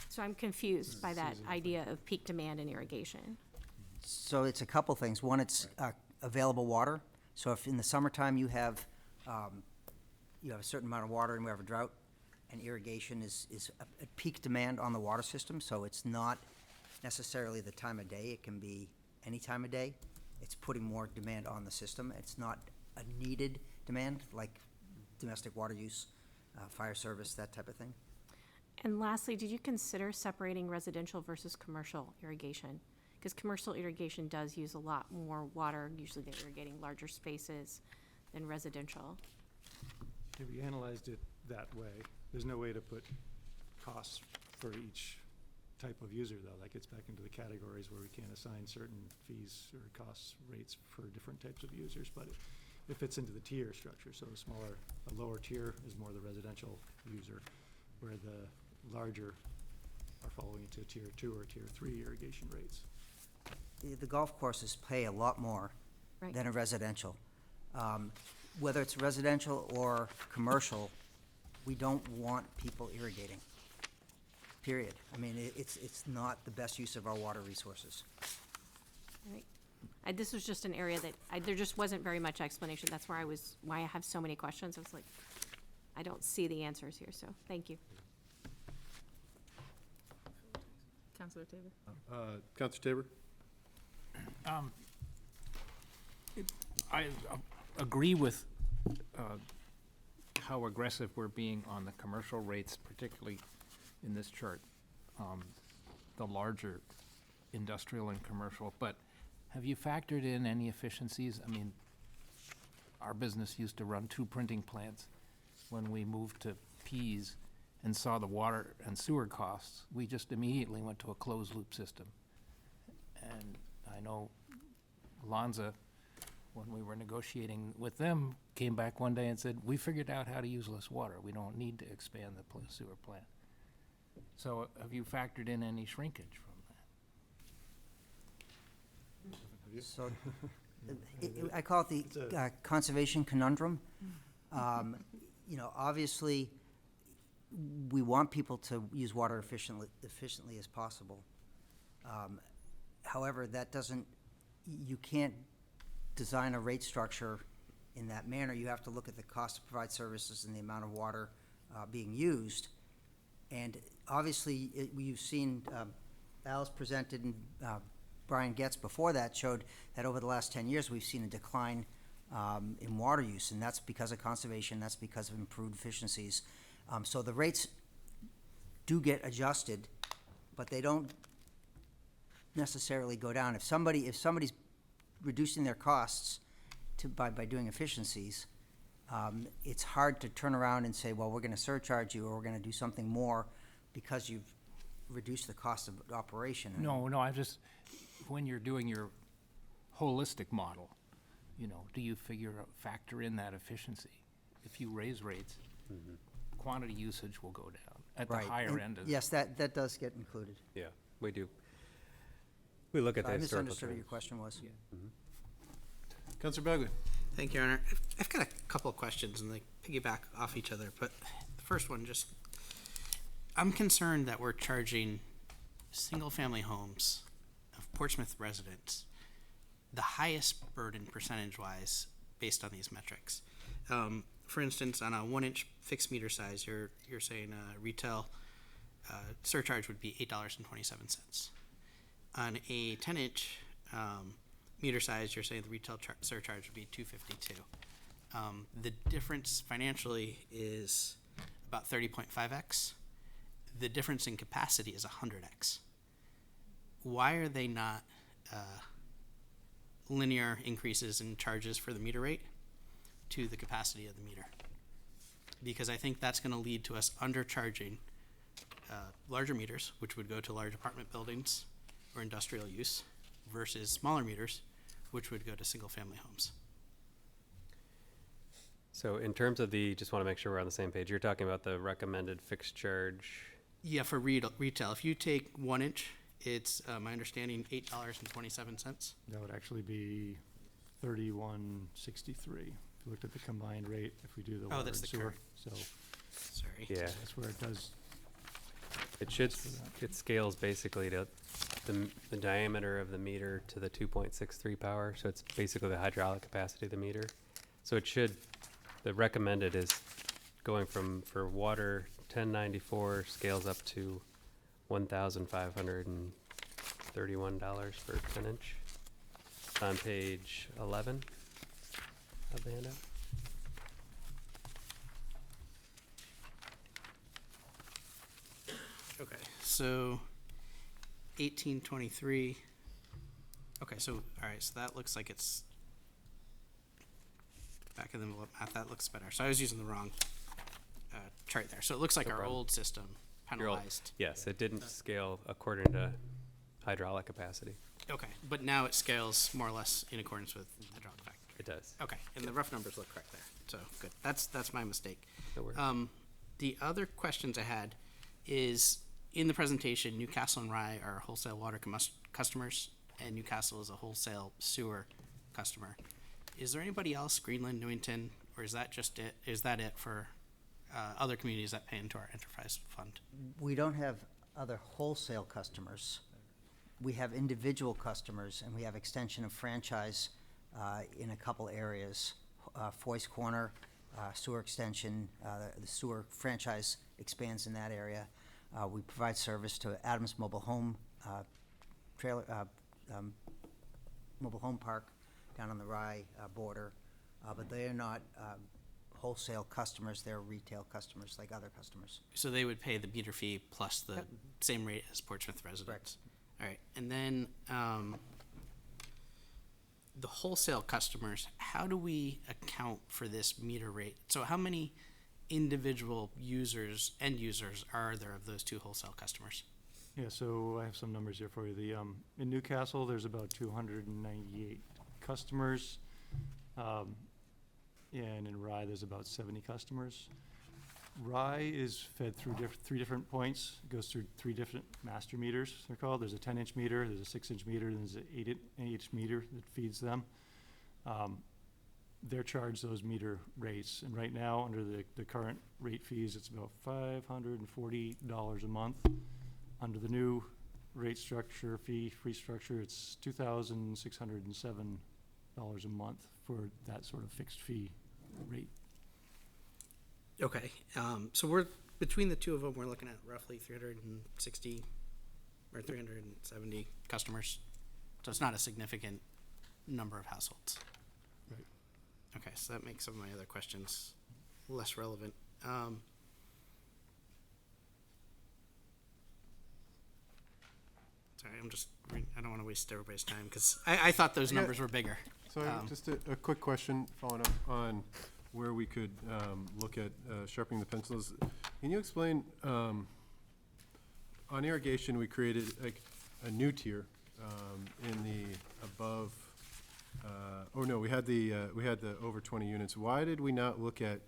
So I'm confused by that Seasonal thing. idea of peak demand in irrigation. So it's a couple things. One, it's available water. So if in the summertime you have a certain amount of water and we have a drought, and irrigation is at peak demand on the water system, so it's not necessarily the time of day. It can be any time of day. It's putting more demand on the system. It's not a needed demand like domestic water use, fire service, that type of thing. And lastly, did you consider separating residential versus commercial irrigation? Because commercial irrigation does use a lot more water, usually they're irrigating larger spaces than residential. If we analyzed it that way, there's no way to put costs for each type of user, though. That gets back into the categories where we can't assign certain fees or costs, rates for different types of users, but it fits into the tier structure. So a lower tier is more the residential user, where the larger are falling into tier 2 or tier 3 irrigation rates. The golf courses pay a lot more Right. than a residential. Whether it's residential or commercial, we don't want people irrigating, period. I mean, it's not the best use of our water resources. Right. This was just an area that, there just wasn't very much explanation. That's why I have so many questions. I was like, I don't see the answers here, so thank you. Counselor Tabor? Counselor Tabor? I agree with how aggressive we're being on the commercial rates, particularly in this chart, the larger industrial and commercial. But have you factored in any efficiencies? I mean, our business used to run 2 printing plants. When we moved to Pease and saw the water and sewer costs, we just immediately went to a closed-loop system. And I know Lonza, when we were negotiating with them, came back one day and said, we figured out how to use less water. We don't need to expand the sewer plant. So have you factored in any shrinkage from that? So, I call it It's the conservation conundrum. You know, obviously, we want people to use water efficiently as possible. However, that doesn't, you can't design a rate structure in that manner. You have to look at the cost to provide services and the amount of water being used. And obviously, you've seen, Alice presented and Brian Getz before that showed that over the last 10 years, we've seen a decline in water use, and that's because of conservation, that's because of improved efficiencies. So the rates do get adjusted, but they don't necessarily go down. If somebody's reducing their costs by doing efficiencies, it's hard to turn around and say, well, we're gonna surcharge you, or we're gonna do something more because you've reduced the cost of operation. No, when you're doing your holistic model, do you factor in that efficiency? If you raise rates, quantity usage will go down at the Right, higher and end of. yes, that does get included. Yeah, we do. We look at the I historical misunderstood what your trends. question was. Counselor Bagley? Thank you, Your Honor. I've got a couple of questions, and they piggyback off each other. But the first one, I'm concerned that we're charging single-family homes of Portsmouth residents the highest burden percentage-wise based on these metrics. For instance, on a 1-inch fixed meter size, you're saying retail surcharge would be $8.27. On a 10-inch meter size, you're saying the retail surcharge would be $2.52. The difference financially is about 30.5x. The difference in capacity is 100x. Why are they not linear increases in charges for the meter rate to the capacity of the meter? Because I think that's going to lead to us undercharging larger meters, which would go to large apartment buildings or industrial use, versus smaller meters, which would go to single-family homes. So in terms of just want to make sure we're on the same page. You're talking about the recommended fixed charge. Yeah, for retail, if you take 1 inch, it's my understanding $8.27. That would actually be 31.63. If you looked at the combined rate, if we do the Oh, water that's and the sewer. current. So Sorry. Yeah, that's where it does. it scales basically to the diameter of the meter to the 2.63 power. So it's basically the hydraulic capacity of the meter. So the recommended is going for water 1094 scales up to $1,531 for 10 inch. On page 11 of the handout. Okay, so 1823. Okay, so all right, so that looks like it's back of the envelope math. That looks better. So I was using the wrong chart there. So it looks like No our problem. old system Your old- penalized. Yes, it didn't scale according to hydraulic capacity. Okay, but now it scales more or less in accordance with hydraulic factor. It does. Okay, and the rough numbers look correct there. So good. That's my mistake. No worries. The other questions I had is in the presentation, Newcastle and Rye are wholesale water customers, and Newcastle is a wholesale sewer customer. Is there anybody else, Greenland, Newington, or is that just it? Is that it for other communities that pay into our enterprise fund? We don't have other wholesale customers. We have individual customers, and we have extension of franchise in a couple areas. Foyce Corner, sewer extension, the sewer franchise expands in that area. We provide service to Adams Mobile Home Mobile Home Park down on the Rye border, but they are not wholesale customers. They're retail customers like other customers. So they would pay the meter fee plus the same rate as Portsmouth residents? All right, and then the wholesale customers, how do we account for this meter rate? So how many individual end users are there of those two wholesale customers? Yeah, so I have some numbers here for you. In Newcastle, there's about 298 customers. And in Rye, there's about 70 customers. Rye is fed through three different points. It goes through 3 different master meters, they're called. There's a 10-inch meter, there's a 6-inch meter, and there's an 8-inch meter that feeds them. They're charged those meter rates, and right now, under the current rate fees, it's about $540 a month. Under the new rate structure, fee structure, it's $2,607 a month for that sort of fixed fee rate. Okay, so we're, between the two of them, we're looking at roughly 360 or 370 customers. So it's not a significant number of households. Right. Okay, so that makes some of my other questions less relevant. Sorry, I don't want to waste everybody's time because I thought those I got- numbers were bigger. So just a quick question following up on where we could look at sharpening the pencils. Can you explain, on irrigation, we created like a new tier in the above, we had the over 20 units. Why did we not look at,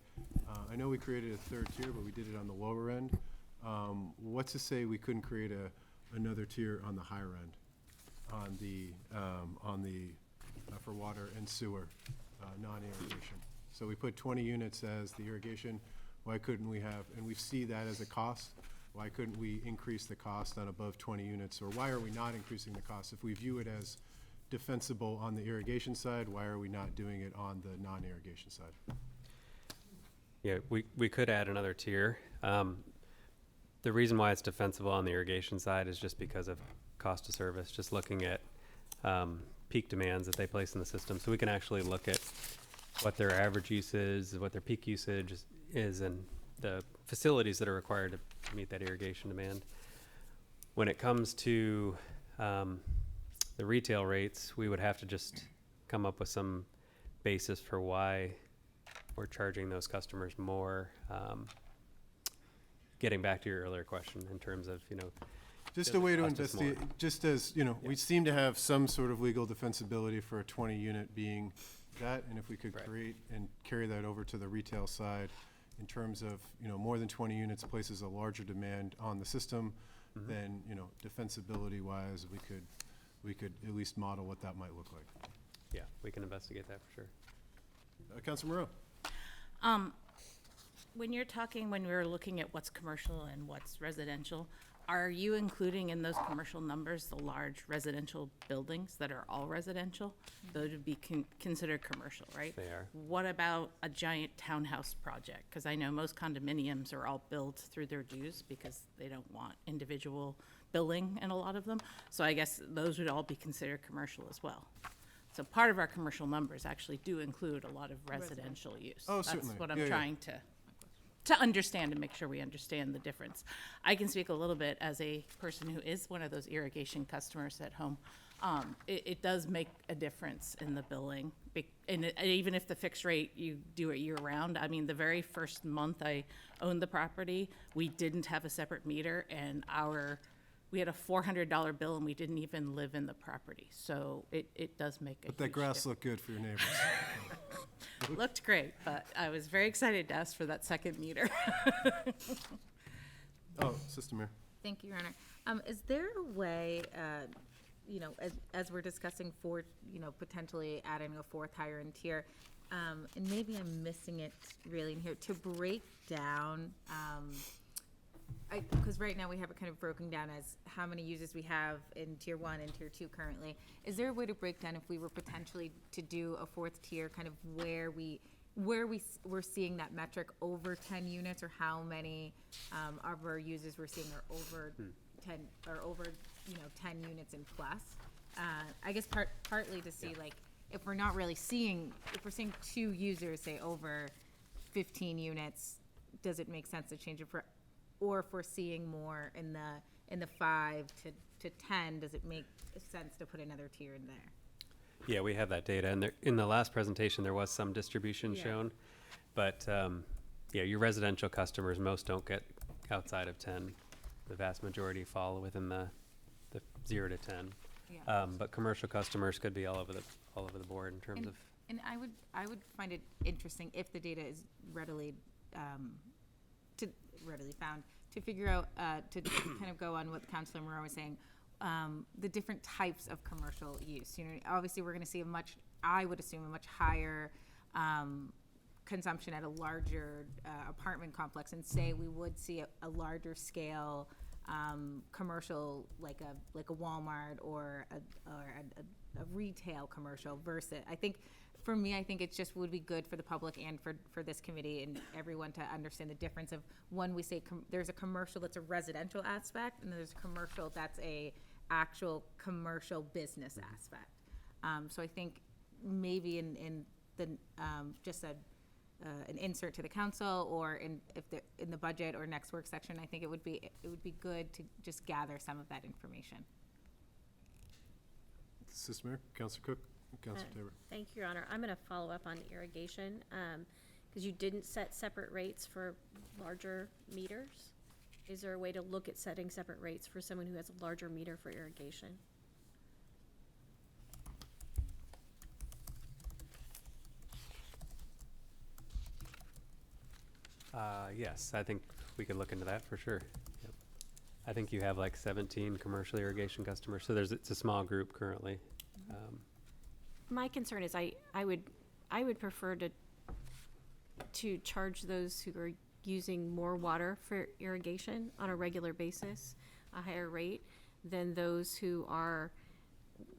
I know we created a third tier, but we did it on the lower end. What's to say we couldn't create another tier on the higher end, on the for water and sewer, non-irrigation? So we put 20 units as the irrigation. Why couldn't we have, and we see that as a cost, why couldn't we increase the cost on above 20 units? Or why are we not increasing the cost? If we view it as defensible on the irrigation side, why are we not doing it on the non-irrigation side? Yeah, we could add another tier. The reason why it's defensible on the irrigation side is just because of cost of service, just looking at peak demands that they place in the system. So we can actually look at what their average use is, what their peak usage is, and the facilities that are required to meet that irrigation demand. When it comes to the retail rates, we would have to just come up with some basis for why we're charging those customers more. Getting back to your earlier question in terms of, Just Does a way it to cost us more? investigate, just as, we seem to have some sort of legal defensibility for a 20-unit being that, and if we could Right. create and carry that over to the retail side in terms of, more than 20 units places a larger demand on the system, Mhm. then, defensibility-wise, we could at least model what that might look like. yeah, we can investigate that for sure. Councilor Moreau? When we were looking at what's commercial and what's residential, are you including in those commercial numbers the large residential buildings that are all residential? Those would be considered commercial, right? They are. What about a giant townhouse project? Because I know most condominiums are all built through their dues because they don't want individual billing in a lot of them. So I guess those would all be considered commercial as well. So part of our commercial numbers actually do include a lot of residential use. Oh, certainly. That's what Yeah, I'm yeah. trying to understand and make sure we understand the difference. I can speak a little bit as a person who is one of those irrigation customers at home. It does make a difference in the billing. And even if the fixed rate, you do it year round. I mean, the very first month I owned the property, we didn't have a separate meter and we had a $400 bill and we didn't even live in the property. So it does make a But that huge grass difference. looked good for your neighbors. Looked great, but I was very excited to ask for that second meter. Oh, System Mayor. Thank you, Your Honor. Is there a way, as we're discussing potentially adding a fourth higher end tier, and maybe I'm missing it really in here, to break down, because right now we have it kind of broken down as how many users we have in tier 1 and tier 2 currently. Is there a way to break down if we were potentially to do a fourth tier, kind of where we're seeing that metric over 10 units, or how many of our users we're seeing are over 10, or over 10 units and plus? I guess partly to see if we're not really seeing, if we're seeing 2 users say over 15 units, does it make sense to change it or if we're seeing more in the 5 to 10, does it make sense to put another tier in there? Yeah, we have that data, and in the last presentation, there was some distribution Yeah. shown. But, your residential customers, most don't get outside of 10. The vast majority fall within the 0 to 10. Yeah. But commercial customers could be all over the board in terms of, And I would find it interesting if the data is readily found, to figure out, to kind of go on what Councilor Moreau was saying, the different types of commercial use. Obviously, we're gonna see I would assume a much higher consumption at a larger apartment complex, and say we would see a larger scale commercial, like a Walmart or a retail commercial versus, for me, I think it just would be good for the public and for this committee and everyone to understand the difference of when we say there's a commercial that's a residential aspect, and there's a commercial that's a actual commercial business aspect. So I think maybe in the just an insert to the council, or in the budget or next work section, I think it would be good to just gather some of that information. System Mayor, Councilor Cook, Councilor Tabor. Thank you, Your Honor. I'm going to follow up on irrigation, because you didn't set separate rates for larger meters. Is there a way to look at setting separate rates for someone who has a larger meter for irrigation? yes, I think we could look into that for sure. Yep. I think you have like 17 commercial irrigation customers, so it's a small group currently. My concern is I would prefer to charge those who are using more water for irrigation on a regular basis, a higher rate, than those who are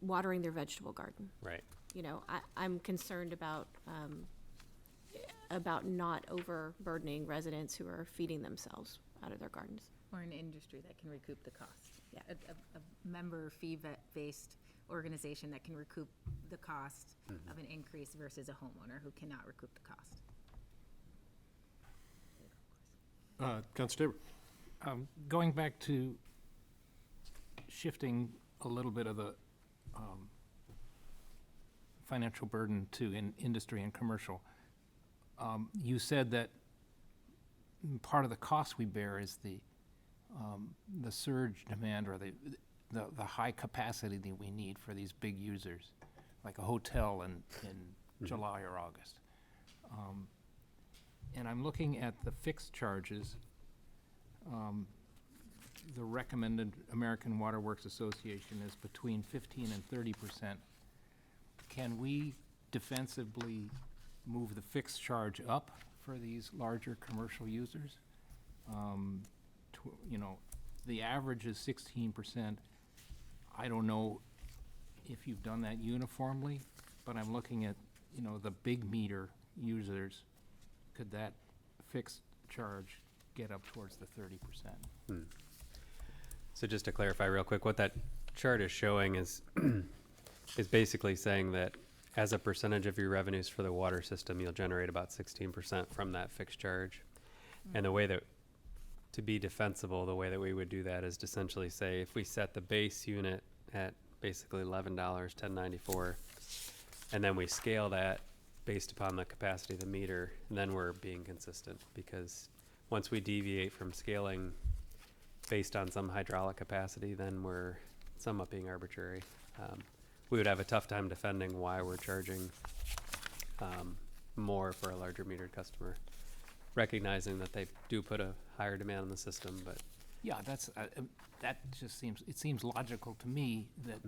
watering their vegetable garden. Right. I'm concerned about not overburdening residents who are feeding themselves out of their gardens. Or an industry that can recoup the cost. Yeah. A member fee-based organization that can recoup the cost of an increase versus a homeowner who cannot recoup the cost. Counselor Tabor? Going back to shifting a little bit of the financial burden to industry and commercial, you said that part of the cost we bear is the surge demand or the high capacity that we need for these big users, like a hotel in July or August. And I'm looking at the fixed charges. The recommended American Water Works Association is between 15 and 30%. Can we defensively move the fixed charge up for these larger commercial users? You know, the average is 16%. I don't know if you've done that uniformly, but I'm looking at, you know, the big meter users. Could that fixed charge get up towards the 30%? So just to clarify real quick, what that chart is showing is is basically saying that as a percentage of your revenues for the water system, you'll generate about 16% from that fixed charge. And the way that, to be defensible, the way that we would do that is to essentially say if we set the base unit at basically $11, $10.94, and then we scale that based upon the capacity of the meter, then we're being consistent, because once we deviate from scaling based on some hydraulic capacity, then we're somewhat being arbitrary. We would have a tough time defending why we're charging more for a larger metered customer, recognizing that they do put a higher demand on the system, but Yeah, that's, that just seems logical to me that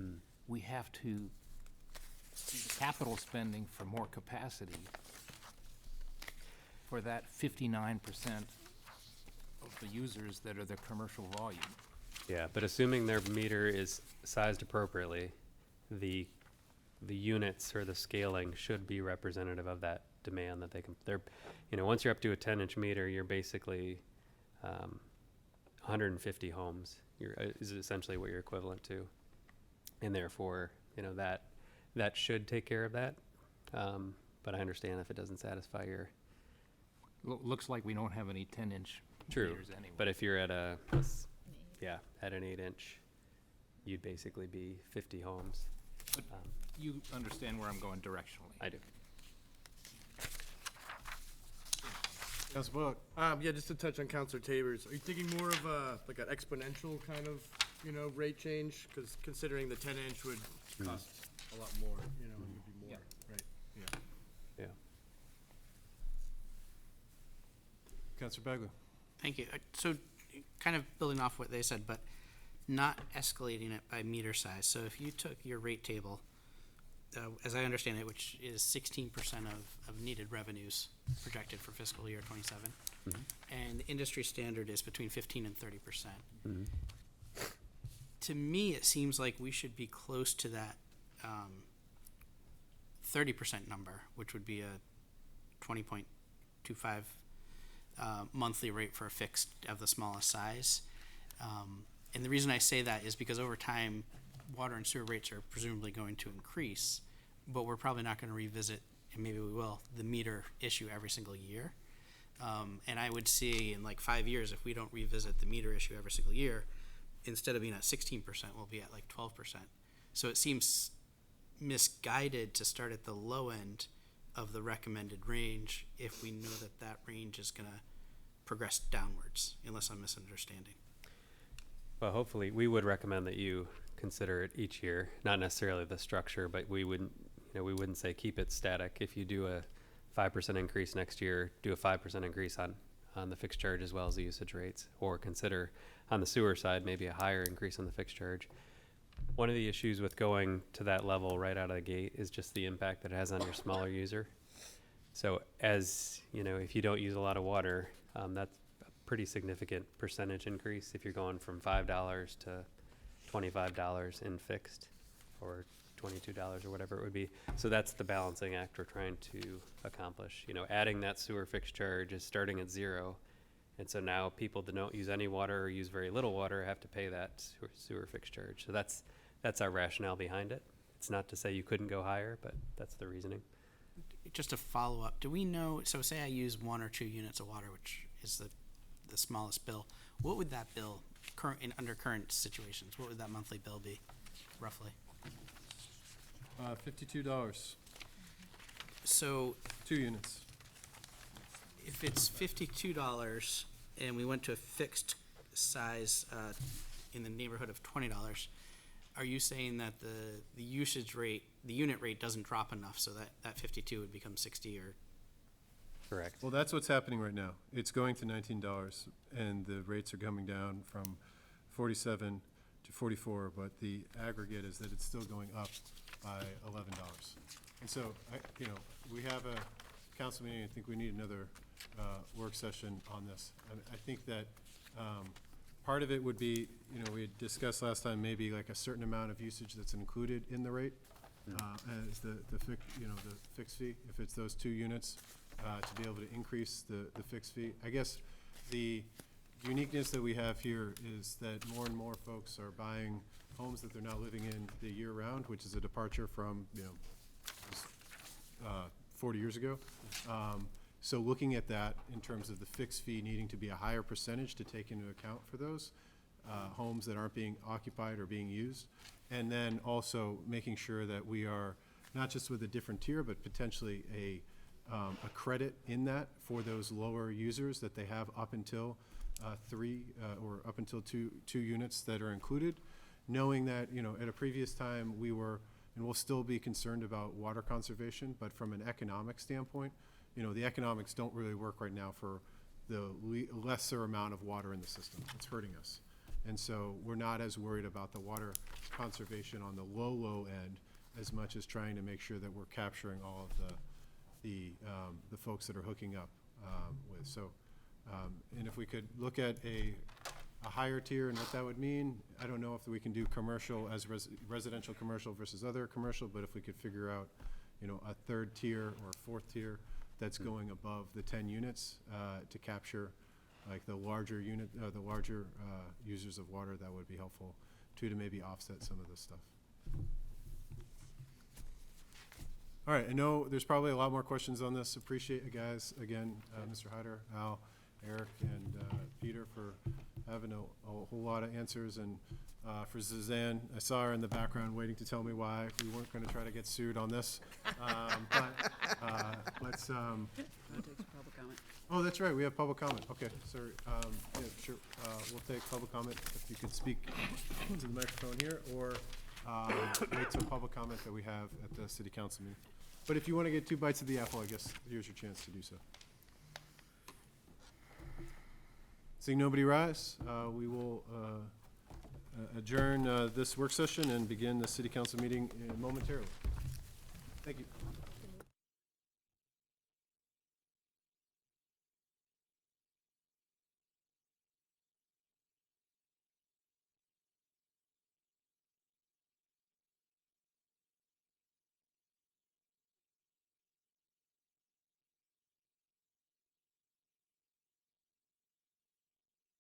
we have to do the capital spending for more capacity for that 59% of the users that are the commercial volume. yeah, but assuming their meter is sized appropriately, the units or the scaling should be representative of that demand that they can, you know, once you're up to a 10-inch meter, you're basically 150 homes. Is essentially what you're equivalent to, and therefore, you know, that should take care of that. But I understand if it doesn't satisfy your Looks like we don't have any 10-inch true. meters anyway. But if you're at at an 8-inch, you'd basically be 50 homes. But you understand where I'm going directionally. I do. Counselor Bullock? Yeah, just to touch on Counselor Tabor's, are you thinking more of like an exponential kind of, you know, rate change? Because considering the 10-inch would cost a lot more, you know, it would be more, right? Yeah. Yeah. Counselor Bagley? Thank you. So kind of building off what they said, but not escalating it by meter size. So if you took your rate table, as I understand it, which is 16% of needed revenues projected for fiscal year 27, and the industry standard is between 15 and 30%. To me, it seems like we should be close to that 30% number, which would be a 20.25 monthly rate for a fixed of the smallest size. And the reason I say that is because over time, water and sewer rates are presumably going to increase, but we're probably not going to revisit, and maybe we will, the meter issue every single year. And I would see in like 5 years, if we don't revisit the meter issue every single year, instead of being at 16%, we'll be at like 12%. So it seems misguided to start at the low end of the recommended range if we know that that range is going to progress downwards, unless I'm misunderstanding. Well, hopefully, we would recommend that you consider it each year, not necessarily the structure, but we wouldn't say keep it static. If you do a 5% increase next year, do a 5% increase on the fixed charge as well as the usage rates, or consider on the sewer side maybe a higher increase on the fixed charge. One of the issues with going to that level right out of the gate is just the impact that it has on your smaller user. So as you know, if you don't use a lot of water, that's a pretty significant percentage increase if you're going from $5 to $25 in fixed, or $22 or whatever it would be. So that's the balancing act we're trying to accomplish. You know, adding that sewer fixed charge is starting at 0. And so now people that don't use any water or use very little water have to pay that sewer fixed charge. So that's that's our rationale behind it. It's not to say you couldn't go higher, but that's the reasoning. Just a follow-up, do we know, so say I use 1 or 2 units of water, which is the smallest bill, what would that bill, under current situations, what would that monthly bill be, roughly? $52, So 2 units. if it's $52 and we went to a fixed size in the neighborhood of $20, are you saying that the usage rate, the unit rate doesn't drop enough so that 52 would become 60 or? Correct. Well, that's what's happening right now. It's going to $19, and the rates are coming down from 47 to 44, but the aggregate is that it's still going up by $11. And so, we have a council meeting, I think we need another work session on this. I think that part of it would be, we had discussed last time, maybe like a certain amount of usage that's included in the rate as the fixed fee, if it's those 2 units, to be able to increase the fixed fee. I guess the uniqueness that we have here is that more and more folks are buying homes that they're now living in the year round, which is a departure from, 40 years ago. So looking at that in terms of the fixed fee needing to be a higher percentage to take into account for those homes that aren't being occupied or being used. And then also making sure that we are, not just with a different tier, but potentially a credit in that for those lower users that they have up until 3 or up until two units that are included. Knowing that, at a previous time, we were, and we'll still be concerned about water conservation, but from an economic standpoint, the economics don't really work right now for the lesser amount of water in the system. It's hurting us. And so we're not as worried about the water conservation on the low end as much as trying to make sure that we're capturing all of the folks that are hooking up with. So, and if we could look at a higher tier and what that would mean, I don't know if we can do commercial as residential commercial versus other commercial, but if we could figure out, a 3rd tier or a 4th tier that's going above the 10 units to capture like the larger unit, the larger users of water, that would be helpful too, to maybe offset some of this stuff. All right, I know there's probably a lot more questions on this. Appreciate it, guys. Again, Mr. Hyder, Al, Eric, and Peter for having a whole lot of answers. And for Suzanne, I saw her in the background waiting to tell me why we weren't going to try to get sued on this. Let's. Public comment. Oh, that's right. We have public comment. Okay, sorry. Yeah, sure. We'll take public comment. If you could speak to the microphone here, or wait till public comment that we have at the city council meeting. But if you want to get 2 bites of the apple, I guess here's your chance to do so. Seeing nobody rise, we will adjourn this work session and begin the city council meeting momentarily. Thank you.